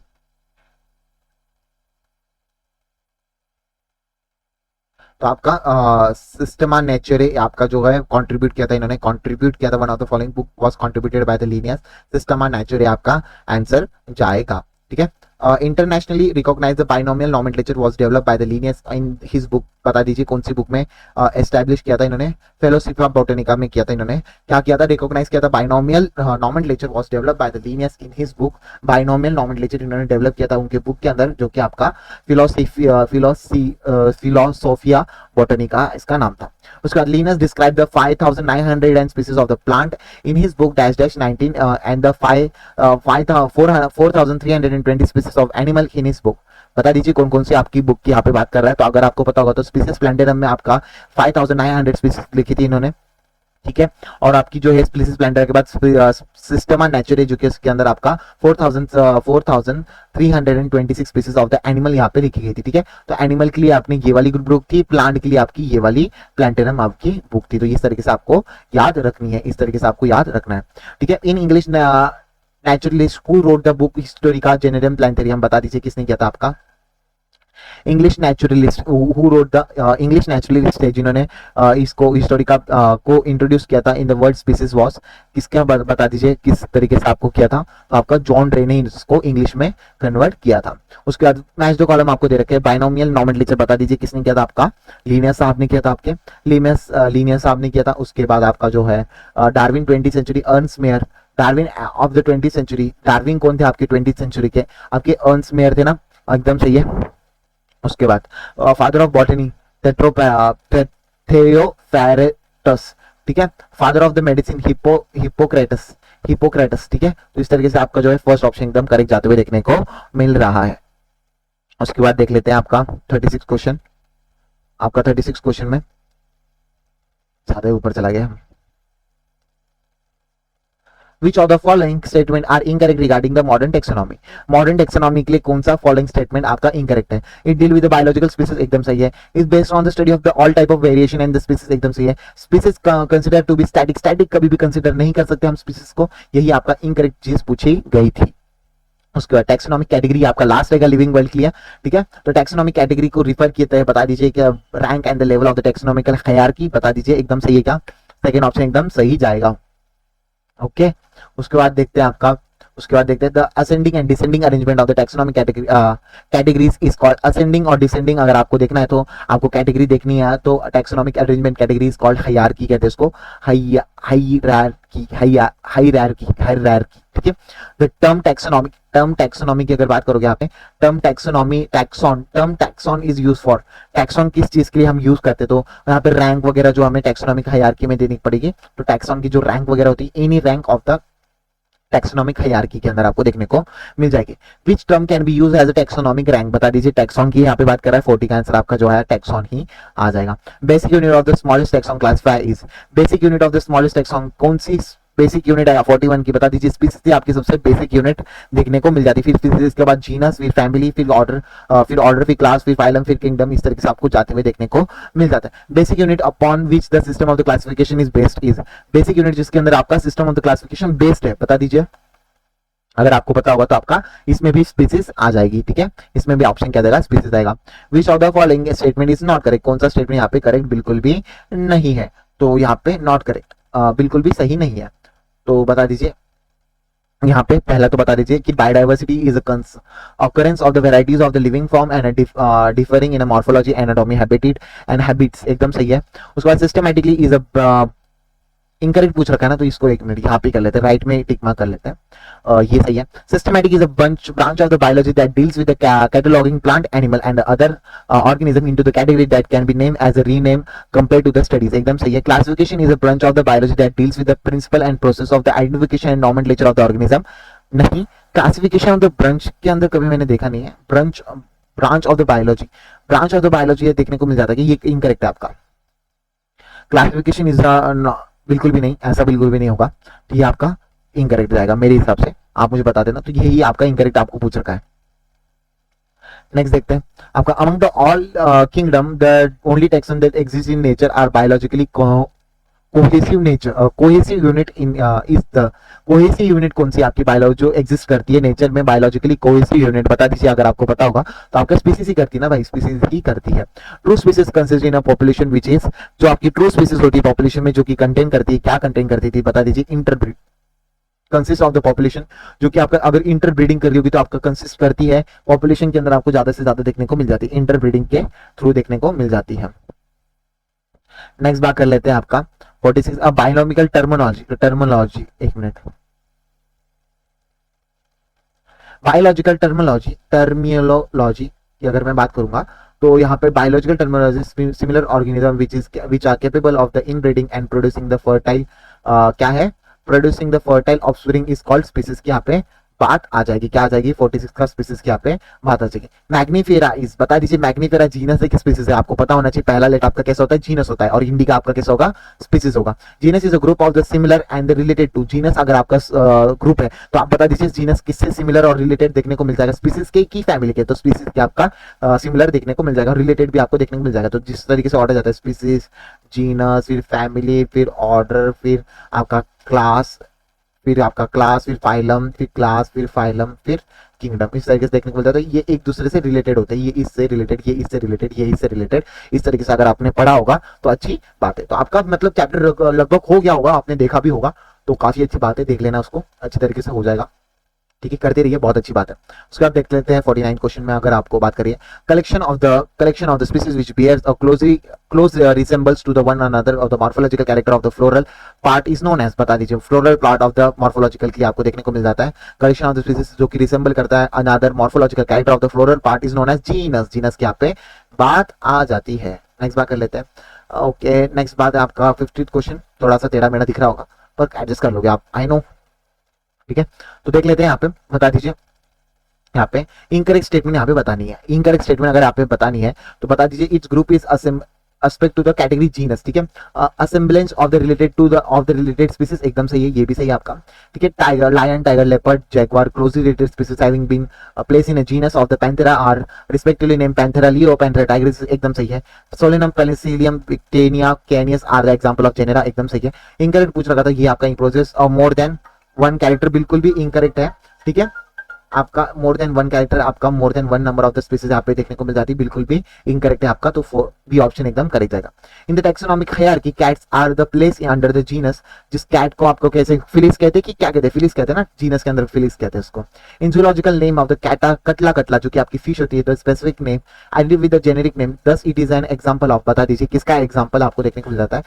तो आपका सिस्टमा नेचुरे आपका जो है कंट्रीब्यूट किया था, इन्होंने कंट्रीब्यूट किया था, one of the following book was contributed by the Linnaeus, Systema Naturae आपका आंसर जाएगा, ठीक है। Internationally recognise the binomial nomenclature was developed by the Linnaeus in his book, बता दीजिए कौन सी बुक में एस्टैब्लिश किया था इन्होंने, फेलोशिप ऑफ बोटेनिका में किया था इन्होंने, क्या किया था, रिकॉग्नाइज किया था, binomial nomenclature was developed by the Linnaeus in his book, binomial nomenclature इन्होंने डेवलप किया था उनके बुक के अंदर, जो कि आपका फिलोसोफिया बोटेनिका इसका नाम था। उसके बाद Linus describe the 5900 species of the plant in his book dash dash 19 and the 4320 species of animal in his book, बता दीजिए कौन कौन सी आपकी बुक की यहाँ पे बात कर रहा है, तो अगर आपको पता होगा तो स्पीसीज प्लांटेरम में आपका 5900 स्पीसीज लिखी थी इन्होंने, ठीक है। और आपकी जो है स्पीसीज प्लांटर के बाद सिस्टमा नेचुरे जो कि इसके अंदर आपका 4326 स्पीसीज ऑफ द एनिमल यहाँ पे लिखी गई थी, ठीक है। तो एनिमल के लिए आपने ये वाली बुक थी, प्लांट के लिए आपकी ये वाली प्लांटेरम आपकी बुक थी, तो इस तरीके से आपको याद रखनी है, इस तरीके से आपको याद रखना है, ठीक है। In English naturalist who wrote the book historia generum plantarum, बता दीजिए किसने किया था आपका, English naturalist who wrote the English naturalist है जिन्होंने इसको हिस्टोरिका को इंट्रोड्यूस किया था in the world species was, किसका बता दीजिए किस तरीके से आपको किया था, तो आपका जॉन रे ने इसको इंग्लिश में कन्वर्ट किया था। उसके बाद मैच दो कॉलम आपको दे रखे हैं, बाइनोमियल नॉमेनक्लेचर बता दीजिए किसने किया था, आपका लिनियस साहब ने किया था, आपके लिनियस साहब ने किया था। उसके बाद आपका जो है Darwin 20th century, Ernst Mayr, Darwin of the 20th century, Darwin कौन थे आपके 20th सेंचुरी के, आपके अर्न्स्ट मेयर थे ना, एकदम सही है। उसके बाद फादर ऑफ बॉटनी थियोफैरेटस, ठीक है। Father of the medicine Hippocrates, ठीक है। तो इस तरीके से आपका जो है फर्स्ट ऑप्शन एकदम करेक्ट जाते हुए देखने को मिल रहा है। उसके बाद देख लेते हैं आपका 36 क्वेश्चन, आपका 36 क्वेश्चन में ज्यादा ऊपर चला गया, which of the following statement are incorrect regarding the modern taxonomy, modern taxonomy के लिए कौन सा फॉलोइंग स्टेटमेंट आपका इनकरेक्ट है। It deal with the biological species, एकदम सही है। Is based on the study of the all type of variation and the species, एकदम सही है। Species consider to be static, static कभी भी कंसिडर नहीं कर सकते हम स्पीसीज को, यही आपका इनकरेक्ट चीज पूछी गई थी। उसके बाद टैक्सोनॉमिक कैटेगरी आपका लास्ट रहेगा लिविंग वर्ल्ड के लिए, ठीक है। तो टैक्सोनॉमिक कैटेगरी को रिफर किए थे, बता दीजिए कि rank and the level of the taxonomical hierarchy, बता दीजिए एकदम सही है क्या, सेकंड ऑप्शन एकदम सही जाएगा। ओके, उसके बाद देखते हैं आपका, उसके बाद देखते हैं the ascending and descending arrangement of the taxonomic categories is called, ascending और डिसेंडिंग अगर आपको देखना है तो आपको कैटेगरी देखनी है तो taxonomic arrangement category is called hierarchy कहते हैं इसको, हायरार्की, ठीक है। द टर्म टैक्सोनॉमी की अगर बात करोगे यहाँ पे, term taxon is use for, taxon किस चीज के लिए हम यूज करते, तो यहाँ पे रैंक वगैरह जो हमें टैक्सोनॉमिक हायरार्की में देनी पड़ेगी, तो टैक्सॉन की जो रैंक वगैरह होती है, any rank of the taxonomic hierarchy के अंदर आपको देखने को मिल जाएगी। Which term can be use as a taxonomic rank, बता दीजिए। टैक्सॉन की यहाँ पे बात कर रहा है, 40 का आंसर आपका जो है टैक्सॉन ही आ जाएगा। Basic unit of the smallest taxon classifier is, basic unit of the smallest taxon कौन सी बेसिक यूनिट है 41 की, बता दीजिए। स्पीसीज थी आपकी सबसे बेसिक यूनिट देखने को मिल जाती है, फिर स्पीसीज के बाद जीनस, फिर फैमिली, फिर ऑर्डर, फिर क्लास, फिर फाइलम, फिर किंगडम, इस तरीके से आपको जाते हुए देखने को मिल जाता है। Basic unit upon which the system of the classification is based is, basic unit जिसके अंदर आपका system of the classification based है, बता दीजिए। अगर आपको पता होगा तो आपका इसमें भी स्पीसीज आ जाएगी, ठीक है। इसमें भी ऑप्शन क्या देगा, स्पीसीज आएगा। विच of the following statement is not correct, कौन सा स्टेटमेंट यहाँ पे करेक्ट बिल्कुल भी नहीं है, तो यहाँ पे नॉट करेक्ट बिल्कुल भी सही नहीं है, तो बता दीजिए। यहाँ पे पहला तो बता दीजिए कि biodiversity is occurrence of the varieties of the living form and differing in morphology, anatomy, habitat and habits, एकदम सही है। उसके बाद सिस्टमैटिकली इज अ इनकरेक्ट पूछ रखा है ना, तो इसको एक मिनट यहाँ पे कर लेते हैं, राइट में टिक मार्क कर लेते हैं, ये सही है। Systematic is a branch of the biology that deals with the cataloguing plant, animal and other organism into the category that can be name as a rename compare to the studies, एकदम सही है। Classification is a branch of the biology that deals with the principle and process of the identification and nomenclature of the organism, नहीं। Classification of the branch के अंदर कभी मैंने देखा नहीं है, ब्रांच ऑफ द बायोलॉजी देखने को मिल जाता है कि ये इनकरेक्ट है आपका। क्लासिफिकेशन इज बिल्कुल भी नहीं, ऐसा बिल्कुल भी नहीं होगा, तो ये आपका इनकरेक्ट जाएगा मेरे हिसाब से, आप मुझे बता देना। तो यही आपका इनकरेक्ट आपको पूछ रखा है। नेक्स्ट देखते हैं आपका, among the all kingdom the only taxon that exist in nature are biologically cohesive nature, cohesive unit in is the, cohesive unit कौन सी आपकी बायोलॉजी जो एग्जिस्ट करती है नेचर में, बायोलॉजिकली कोहेसिव यूनिट बता दीजिए। अगर आपको पता होगा तो आपका स्पीसीज ही करती है ना भाई, स्पीसीज ही करती है। True species consist in a population which is, जो आपकी ट्रू स्पीसीज होती है पॉपुलेशन में, जो कि कंटेन करती है, क्या कंटेन करती थी, बता दीजिए। Interbreed, consist of the population, जो कि आपका अगर इंटरब्रीडिंग कर रही होगी तो आपका कंसिस्ट करती है पॉपुलेशन के अंदर, आपको ज्यादा से ज्यादा देखने को मिल जाती है, इंटरब्रीडिंग के थ्रू देखने को मिल जाती है। नेक्स्ट बात कर लेते हैं आपका 46 बायोलॉजिकल टर्मिनोलॉजी, एक मिनट, बायोलॉजिकल टर्मिनोलॉजी की अगर मैं बात करूंगा तो यहाँ पे biological terminology similar organism which are capable of the inbreeding and producing the fertile, क्या है, producing the fertile offspring is called species की यहाँ पे बात आ जाएगी, क्या आ जाएगी, 46 का स्पीसीज की यहाँ पे बात आ जाएगी। मैग्नीफेरा इज, बता दीजिए मैग्नीफेरा जीनस है कि स्पीसीज है, आपको पता होना चाहिए। पहला लेटर आपका कैसा होता है, जीनस होता है, और हिंदी का आपका कैसा होगा, स्पीसीज होगा। Genus is a group of the similar and related to, genus अगर आपका ग्रुप है तो आप बता दीजिए जीनस किससे सिमिलर और रिलेटेड देखने को मिल जाएगा, स्पीसीज के की फैमिली के, तो स्पीसीज के आपका सिमिलर देखने को मिल जाएगा, रिलेटेड भी आपको देखने को मिल जाएगा। तो जिस तरीके से ऑर्डर जाता है, स्पीसीज, जीनस, फिर फैमिली, फिर ऑर्डर, फिर आपका क्लास, फिर आपका क्लास, फिर फाइलम, फिर क्लास, फिर फाइलम, फिर किंगडम, इस तरीके से देखने को मिलता है। तो ये एक दूसरे से रिलेटेड होते हैं, ये इससे रिलेटेड, ये इससे रिलेटेड, ये इससे रिलेटेड, इस तरीके से अगर आपने पढ़ा होगा तो अच्छी बात है। तो आपका मतलब चैप्टर लगभग हो गया होगा, आपने देखा भी होगा, तो काफी अच्छी बात है, देख लेना उसको, अच्छी तरीके से हो जाएगा, ठीक है, करते रहिए, बहुत अच्छी बात है। उसके बाद देख लेते हैं 49 क्वेश्चन में अगर आपको बात करिए, collection of the species which bears a close resembles to the one another of the morphological character of the floral part is known as, बता दीजिए। Floral part of the morphological की आपको देखने को मिल जाता है, कलेक्शन ऑफ द स्पीसीज जो कि रिसेंबल करता है another morphological character of the floral part is known as genus, genus की यहाँ पे बात आ जाती है। नेक्स्ट बात कर लेते हैं, ओके, नेक्स्ट बात है आपका 50th क्वेश्चन, थोड़ा सा टेढ़ा मेढ़ा दिख रहा होगा पर एडजस्ट कर लोगे आप, आई नो, ठीक है। तो देख लेते हैं यहाँ पे, बता दीजिए। यहाँ पे इनकरेक्ट स्टेटमेंट यहाँ पे बतानी है, इनकरेक्ट स्टेटमेंट अगर यहाँ पे बतानी है तो बता दीजिए। It's group is aspect to the category genus, ठीक है। Assemblage of the related to the of the related species, एकदम सही है, ये भी सही है आपका, ठीक है। Tiger, lion, tiger, leopard, jaguar, closely related species having been place in a genus of the panthera are respectively name panthera leo, panthera tigris, एकदम सही है। सोलेनम, पेनिसिलियम, विक्टेनिया, canis are the example of genera, एकदम सही है। Incorrect पूछ रखा था, ये आपका प्रोसेस और मोर देन वन कैरेक्टर बिल्कुल भी इनकरेक्ट है, ठीक है। आपका मोर देन वन कैरेक्टर, आपका more than one number of the species यहाँ पे देखने को मिल जाती है, बिल्कुल भी इनकरेक्ट है आपका, तो बी ऑप्शन एकदम करेक्ट जाएगा। In the taxonomic hierarchy cats are the place under the genus, जिस कैट को आपको कैसे फिलिस कहते हैं कि क्या कहते हैं, फिलिस कहते हैं ना, जीनस के अंदर फिलिस कहते हैं उसको। इन जूलॉजिकल नेम ऑफ द कैटा, कटला, कटला जो कि आपकी फिश होती है, the specific name identify with the generic name, thus it is an example of, बता दीजिए किसका एग्जांपल आपको देखने को मिल जाता है,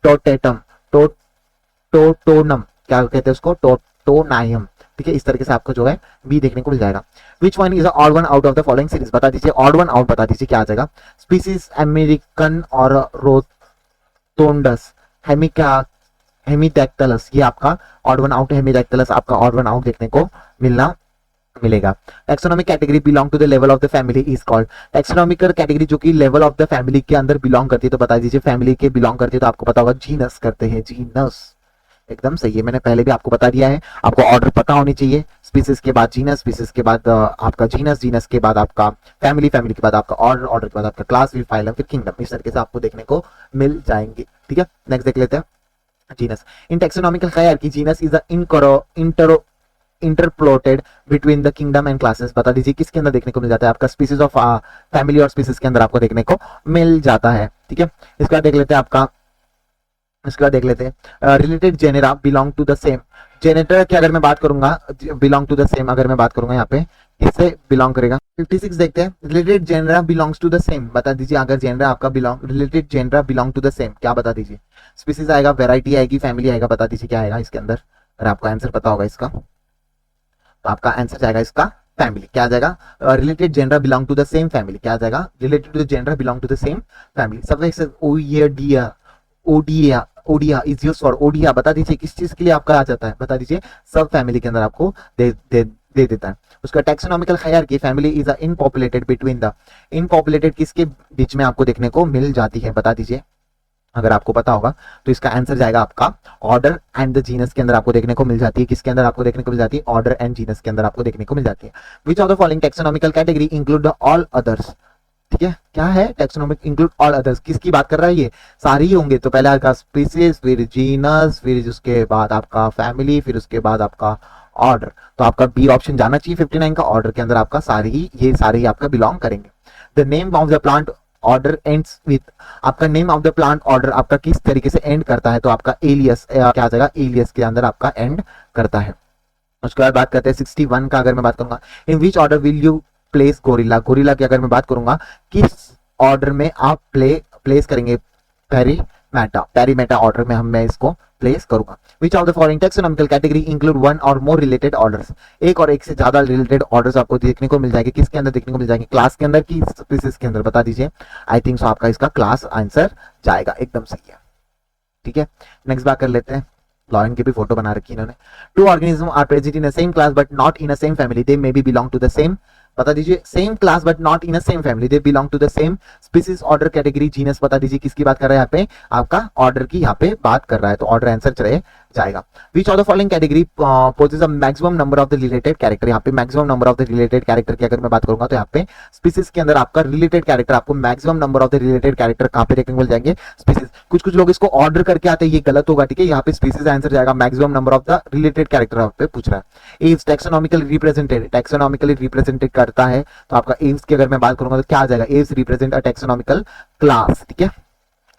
टोटेटम, टोटोनम, क्या कहते हैं उसको, टोटोनायम, ठीक है। इस तरीके से आपको जो है बी देखने को मिल जाएगा। Which one is odd one out of the following series, बता दीजिए ऑड वन आउट, बता दीजिए क्या आ जाएगा। स्पीसीज अमेरिकन और रोटोंडस, हेमिडेक्टलस, ये आपका ऑड वन आउट, हेमिडेक्टलस आपका ऑड वन आउट देखने को मिलेगा। Taxonomic category belong to the level of the family is called, taxonomic category जो कि लेवल ऑफ द फैमिली के अंदर बिलोंग करती है, तो बता दीजिए फैमिली के बिलोंग करती है, तो आपको पता होगा जीनस करते हैं, जीनस, एकदम सही है, मैंने पहले भी आपको बता दिया है, आपको ऑर्डर पता होनी चाहिए, स्पीसीज के बाद जीनस, स्पीसीज के बाद आपका जीनस, जीनस के बाद आपका फैमिली, फैमिली के बाद आपका ऑर्डर, ऑर्डर के बाद आपका क्लास, फिर फाइलम, फिर किंगडम, इस तरीके से आपको देखने को मिल जाएंगे, ठीक है। नेक्स्ट देख लेते हैं genus. In taxonomical hierarchy genus is the interpolated between the kingdom and classes, बता दीजिए किसके अंदर देखने को मिल जाता है, आपका स्पीसीज ऑफ फैमिली और स्पीसीज के अंदर आपको देखने को मिल जाता है, ठीक है। इसके बाद देख लेते हैं आपका, इसके बाद देख लेते हैं related genera belong to the same, जेनेटर की अगर मैं बात करूंगा, बिलोंग टू द सेम अगर मैं बात करूंगा यहाँ पे किससे बिलोंग करेगा। 56 देखते हैं, related genera belongs to the same, बता दीजिए अगर जेनरा आपका belong, related genera belong to the same, क्या बता दीजिए, स्पीसीज आएगा, वैरायटी आएगी, फैमिली आएगा, बता दीजिए क्या आएगा इसके अंदर, अगर आपको आंसर पता होगा इसका तो आपका आंसर जाएगा इसका फैमिली, क्या आ जाएगा, related genera belong to the same family, क्या आ जाएगा, related to the genera belong to the same family. सब ओडिया, ओडिया, ओडिया इज यूज्ड फॉर, ओडिया बता दीजिए किस चीज के लिए आपका आ जाता है, बता दीजिए सब फैमिली के अंदर आपको दे देता है। उसका taxonomical hierarchy family is interpolated between the, interpolated किसके बीच में आपको देखने को मिल जाती है, बता दीजिए अगर आपको पता होगा तो इसका आंसर जाएगा आपका ऑर्डर एंड द जीनस के अंदर आपको देखने को मिल जाती है, किसके अंदर आपको देखने को मिल जाती है, ऑर्डर एंड जीनस के अंदर आपको देखने को मिल जाती है। Which of the following taxonomical category include the all others, ठीक है, क्या है टैक्सोनॉमिक इंक्लूड ऑल अदर्स, किसकी बात कर रहा है ये, सारे ही होंगे, तो पहले आपका स्पीसीज, फिर जीनस, फिर उसके बाद आपका फैमिली, फिर उसके बाद आपका ऑर्डर, तो आपका बी ऑप्शन जाना चाहिए 59 का, ऑर्डर के अंदर आपका सारे ही, ये सारे ही आपका बिलोंग करेंगे। The name of the plant order ends with, आपका name of the plant order आपका किस तरीके से एंड करता है, तो आपका एलियस, क्या आ जाएगा, एलियस के अंदर आपका एंड करता है। उसके बाद बात करते हैं 61 का, अगर मैं बात करूंगा, in which order will you place gorilla, gorilla की अगर मैं बात करूंगा किस ऑर्डर में आप प्लेस करेंगे, पेरीमेटा ऑर्डर में मैं इसको प्लेस करूंगा। Which of the following taxonomical category include one और मोर रिलेटेड ऑर्डर्स, एक और एक से ज्यादा रिलेटेड ऑर्डर्स आपको देखने को मिल जाएंगे, किसके अंदर देखने को मिल जाएंगे, क्लास के अंदर की स्पीसीज के अंदर, बता दीजिए। आई थिंक सो आपका इसका क्लास आंसर जाएगा, एकदम सही है, ठीक है। नेक्स्ट बात कर लेते हैं, लॉयन की भी फोटो बना रखी इन्होंने। Two organism are present in the same class but not in the same family, they may be belong to the same, बता दीजिए same class but not in a same family, they belong to the same species, order, category, genus, बता दीजिए किसकी बात कर रहा है यहाँ पे, आपका ऑर्डर की यहाँ पे बात कर रहा है, तो ऑर्डर आंसर चले जाएगा। Which of the following category possess a maximum number of the related character, यहाँ पे maximum number of the related character की अगर मैं बात करूंगा तो यहाँ पे स्पीसीज के अंदर आपका रिलेटेड कैरेक्टर, आपको maximum number of the related character कहाँ पे देखने को मिल जाएंगे, स्पीसीज। कुछ लोग इसको ऑर्डर करके आते हैं, ये गलत होगा, ठीक है, यहाँ पे स्पीसीज आंसर जाएगा, maximum number of the related character यहाँ पे पूछ रहा है। एव्स टैक्सोनॉमिकली रिप्रेजेंटेड, टैक्सोनॉमिकली रिप्रेजेंटेड करता है, तो आपका एव्स की अगर मैं बात करूंगा तो क्या आ जाएगा, Aves represent a taxonomical class, ठीक है,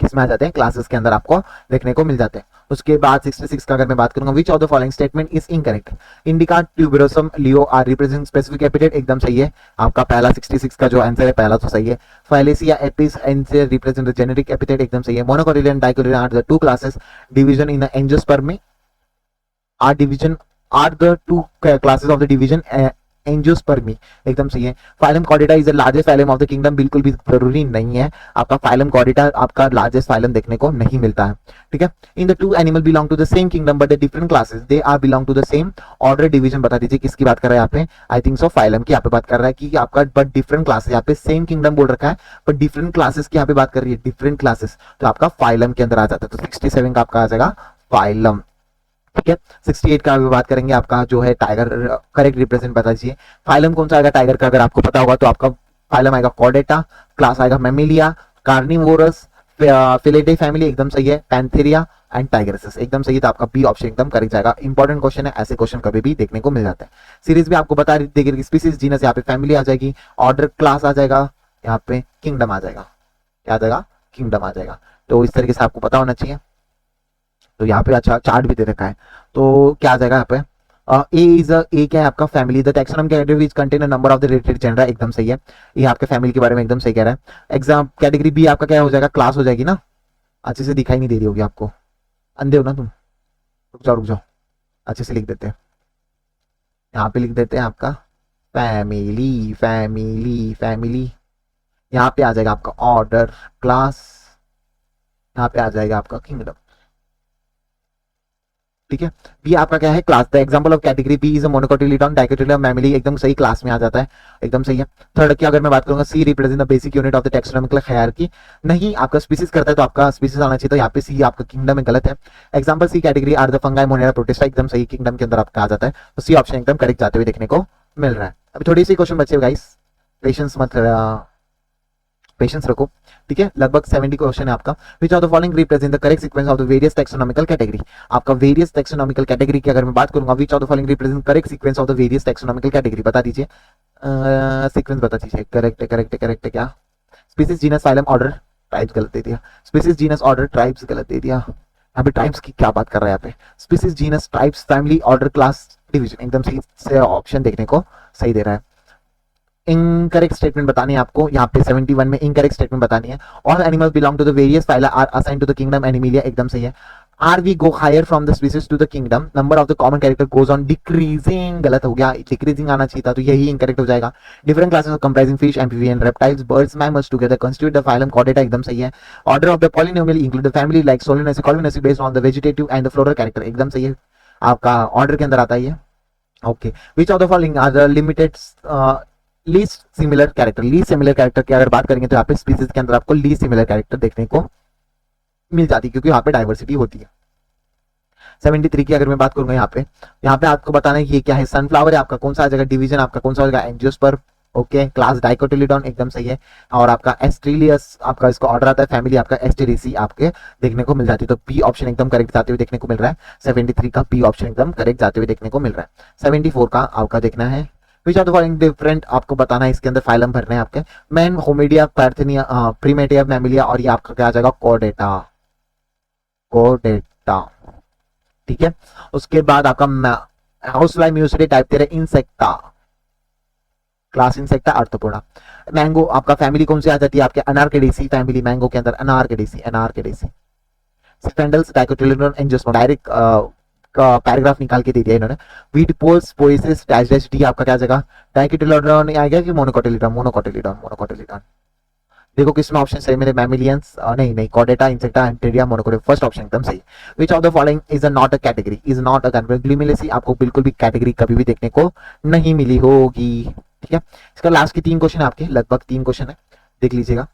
किसमें आ जाते हैं, क्लासेस के अंदर आपको देखने को मिल जाते हैं। उसके बाद 66 का अगर मैं बात करूंगा, which of the following statement is incorrect, indica, tuberosum, leo are represent specific epithet, एकदम सही है, आपका पहला 66 का जो आंसर है पहला तो सही है। फाइलेसिया एपिस and represent the genetic epithet, एकदम सही है। Monocotyledon and dicotyledon are the two classes division in the angiosperm, are the two classes of the division angiospermae एकदम सही है। Phylum chordata is the largest phylum of the kingdom, बिल्कुल भी जरूरी नहीं है, आपका फाइलम कॉर्डेटा आपका लार्जेस्ट फाइलम देखने को नहीं मिलता है, ठीक है। In the two animal belong to the same kingdom but the different classes, they are belong to the same order division. बता दीजिए किसकी बात कर रहा है यहाँ पे, आई थिंक सो फाइलम की यहाँ पे बात कर रहा है कि आपका बट डिफरेंट क्लासेस, यहाँ पे सेम किंगडम बोल रखा है बट डिफरेंट क्लासेस की यहाँ पे बात कर रही है, डिफरेंट क्लासेस, तो आपका फाइलम के अंदर आ जाता है। तो 67 का आपका आ जाएगा फाइलम, ठीक है। 68 का भी बात करेंगे, आपका जो है टाइगर, करेक्ट रिप्रेजेंट बता दीजिए। फाइलम कौन सा आएगा टाइगर का, अगर आपको पता होगा तो आपका फाइलम आएगा कॉर्डेटा, क्लास आएगा मैमिलिया, कार्निवोरस, फिलेटे फैमिली एकदम सही है, पैंथेरिया एंड टाइगरसिस एकदम सही है। तो आपका बी ऑप्शन एकदम करेक्ट जाएगा। इंपॉर्टेंट क्वेश्चन है, ऐसे क्वेश्चन कभी भी देखने को मिल जाता है। सीरीज भी आपको बता देगी, स्पीसीज जीनस यहाँ पे फैमिली आ जाएगी, ऑर्डर क्लास आ जाएगा, यहाँ पे किंगडम आ जाएगा, क्या आ जाएगा, किंगडम आ जाएगा। तो इस तरीके से आपको पता होना चाहिए। तो यहाँ पे अच्छा चार्ट भी दे रखा है, तो क्या आ जाएगा यहाँ पे, ए क्या है आपका family, the taxonomy category which contain a number of the related gender एकदम सही है, ये आपके फैमिली के बारे में एकदम सही कह रहा है। एग्जाम कैटेगरी बी आपका क्या हो जाएगा, क्लास हो जाएगी ना, अच्छे से दिखाई नहीं दे रही होगी आपको, अंधे हो ना तुम, रुक जाओ अच्छे से लिख देते हैं, यहाँ पे लिख देते हैं आपका फैमिली फैमिली फैमिली, यहाँ पे आ जाएगा आपका ऑर्डर क्लास, यहाँ पे आ जाएगा आपका किंगडम, ठीक है। बी आपका क्या है, class. The example of category B is a monocotyledon dicotyledon mammalia एकदम सही, क्लास में आ जाता है, एकदम सही है। थर्ड की अगर मैं बात करूंगा, C represent the basic unit of the taxonomical hierarchy, नहीं आपका स्पीसीज करता है तो आपका स्पीसीज आना चाहिए, तो यहाँ पे सी आपका किंगडम में गलत है। Example see category are the fungi monera protista एकदम सही, किंगडम के अंदर आपका आ जाता है, तो सी ऑप्शन एकदम करेक्ट जाते हुए देखने को मिल रहा है। अभी थोड़ी सी क्वेश्चन बचे गाइस, पेशेंस रखो, ठीक है। लगभग 70 क्वेश्चन है आपका। विच of the following represent the correct sequence of the various taxonomical category, आपका वेरियस टैक्सोनॉमिकल कैटेगरी की अगर मैं बात करूंगा, which of the following represent correct sequence of the various taxonomical category, बता दीजिए सीक्वेंस बता दीजिए, करेक्ट करेक्ट करेक्ट क्या, species genus phylum order tribes गलत दे दिया, स्पीसीज जीनस ऑर्डर ट्राइब्स गलत दे दिया, यहाँ पे ट्राइब्स की क्या बात कर रहा है, यहाँ पे species genus tribes family order class division एकदम सही से ऑप्शन देखने को सही दे रहा है। इनकरेक्ट स्टेटमेंट बतानी है आपको, यहाँ पे 71 में इनकरेक्ट स्टेटमेंट बतानी है। All animals belong to the various phyla are assigned to the kingdom animalia एकदम सही है। Are we go higher from the species to the kingdom, number of the common character goes on decreasing, गलत हो गया, decreasing आना चाहिए था, तो यही इनकरेक्ट हो जाएगा। Different classes of comprising fish, amphibian, reptiles, birds, mammals together constitute the phylum chordata एकदम सही है। Order of the polynomial include the family like solanaceae कॉलिनेसी based on the vegetative and the floral character एकदम सही है, आपका order के अंदर आता है ये, okay. Which of the following are the limited least similar character, least similar character की अगर बात करेंगे तो यहाँ पे स्पीसीज के अंदर आपको लीस्ट सिमिलर कैरेक्टर देखने को मिल जाती है, क्योंकि यहाँ पे डाइवर्सिटी होती है। 73 की अगर मैं बात करूंगा, यहाँ पे आपको बताना है ये क्या है, सनफ्लावर है आपका, कौन सा आ जाएगा, डिवीजन आपका कौन सा होगा, एंजियोस्पर्म, ओके। क्लास डाइकोटिलीडॉन एकदम सही है, और आपका एस्ट्रेलियस आपका इसका ऑर्डर आता है, फैमिली आपका एस्टेरेसी आपके देखने को मिल जाती है, तो बी ऑप्शन एकदम करेक्ट जाते हुए देखने को मिल रहा है। 73 का बी ऑप्शन एकदम करेक्ट जाते हुए देखने को मिल रहा है। 74 का आपका देखना है, which of the following different आपको बताना है, इसके अंदर फाइलम भरने हैं आपके, मैन, होमिडिया, पैर्थेनिया, प्रीमेटिया, मैमिलिया, और ये आपका क्या आ जाएगा, कॉर्डेटा, कॉर्डेटा, ठीक है। उसके बाद आपका housefly, muscidae, diptera, insecta, class insecta, arthropoda. Mango आपका फैमिली कौन सी आ जाती है, आपके अनारकेडेसी फैमिली, मैंगो के अंदर anacardiaceae, anacardiaceae. Sapindales, dicotyledon, angiosperm, direct का पैराग्राफ निकाल के दे दिया इन्होंने। Wheat poales, poaceae, dash dash D आपका क्या आ जाएगा, डाइकोटिलीडॉन आएगा कि मोनोकोटिलीडॉन, मोनोकोटिलीडॉन, मोनोकोटिलीडॉन। देखो किसमें ऑप्शन सही मेरे, मैमिलियंस नहीं, कॉर्डेटा, इंसेक्टा, एंटेरिया, मोनोकोटिलीडॉन, फर्स्ट ऑप्शन एकदम सही। Which of the following is a not a category, is not a category, ग्लूमिलेसी आपको बिल्कुल भी कैटेगरी कभी भी देखने को नहीं मिली होगी, ठीक है। इसका लास्ट की 3 क्वेश्चन है आपके, लगभग 3 क्वेश्चन है, देख लीजिएगा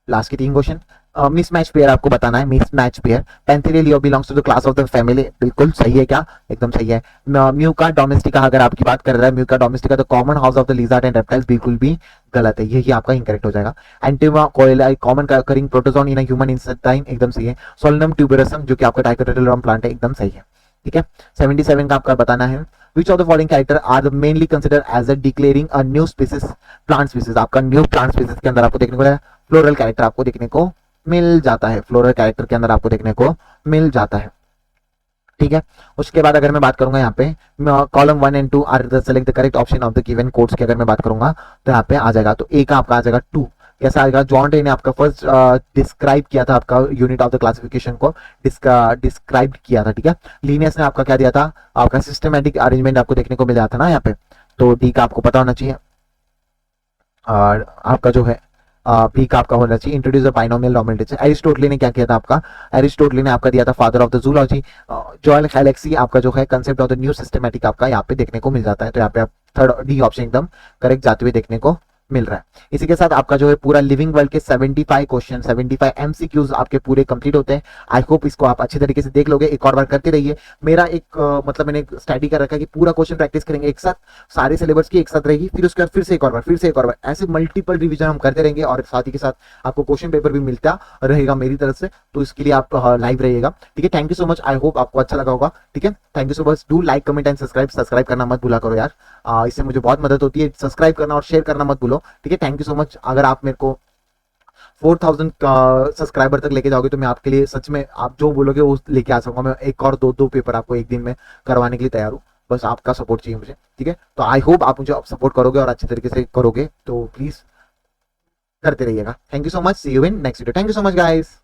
लास्ट के 3 क्वेश्चन। मिसमैच पेयर आपको बताना है, mismatch pair, panthera leo belongs to the class of the family, बिल्कुल सही है क्या, एकदम सही है। म्यूका डोमेस्टिका अगर आपकी बात कर रहा है, musca domestica the common house of the lizard and reptiles, बिल्कुल भी गलत है, यही आपका इनकरेक्ट हो जाएगा। Entamoeba coli common occurring protozoan in human intestine एकदम सही है। सोलनम ट्यूबरसम जो कि आपका डाइकोटिलीडॉन प्लांट है, एकदम सही है, ठीक है। 77 का आपका बताना है, which of the following character are mainly considered as a declaring a new species, plant species, आपका न्यू प्लांट स्पीसीज के अंदर आपको देखने को फ्लोरल कैरेक्टर आपको देखने को मिल जाता है, फ्लोरल कैरेक्टर के अंदर आपको देखने को मिल जाता है, ठीक है। उसके बाद अगर मैं बात करूंगा यहाँ पे column 1 and 2 are the select the correct option of the given codes की अगर मैं बात करूंगा तो यहाँ पे आ जाएगा, तो ए का आपका आ जाएगा 2, कैसा आएगा, जॉन डे ने आपका फर्स्ट डिस्क्राइब किया था आपका यूनिट ऑफ द क्लासिफिकेशन को डिस्क्राइब किया था, ठीक है। लीनियस ने आपका क्या दिया था, आपका सिस्टमैटिक अरेंजमेंट आपको देखने को मिल जाता ना यहाँ पे, तो डी का आपको पता होना चाहिए। और आपका जो है पी का आपका होना चाहिए introduce the binomial normality. Aristotle ने क्या किया था आपका, एरिस्टोटल ने आपका दिया था father of the zoology. Joel Galaxy आपका जो है concept of the new systematic आपका यहाँ पे देखने को मिल जाता है। तो यहाँ पे आप थर्ड डी ऑप्शन एकदम करेक्ट जाते हुए देखने को मिल रहा है। इसी के साथ आपका जो है पूरा लिविंग वर्ल्ड के 75 क्वेश्चन 75 एमसीक्यूज आपके पूरे कंप्लीट होते हैं। आई होप इसको आप अच्छे तरीके से देख लोगे, एक और बार करते रहिए। मेरा एक मतलब मैंने स्टडी कर रखा है कि पूरा क्वेश्चन प्रैक्टिस करेंगे एक साथ, सारे सिलेबस की एक साथ रहेगी, फिर उसके बाद फिर से एक और बार, फिर से एक और बार, ऐसे मल्टीपल रिविजन हम करते रहेंगे और साथ ही के साथ आपको क्वेश्चन पेपर भी मिलता रहेगा मेरी तरफ से। तो इसके लिए आप लाइव रहिएगा, ठीक है। Thank you so much, I hope आपको अच्छा लगा होगा, ठीक है। Thank you so much, do like comment and subscribe करना मत भूला करो यार, इससे मुझे बहुत मदद होती है। सब्सक्राइब करना और शेयर करना मत भूलो, ठीक है। Thank you so much. अगर आप मेरे को 4000 सब्सक्राइबर तक लेके जाओगे तो मैं आपके लिए सच में आप जो बोलोगे वो लेके आ सकूंगा। मैं एक और दो पेपर आपको एक दिन में करवाने के लिए तैयार हूँ, बस आपका सपोर्ट चाहिए मुझे, ठीक है। तो आई होप आप मुझे सपोर्ट करोगे और अच्छे तरीके से करोगे, तो प्लीज करते रहिएगा। Thank you so much, see you in next video. Thank you so much guys.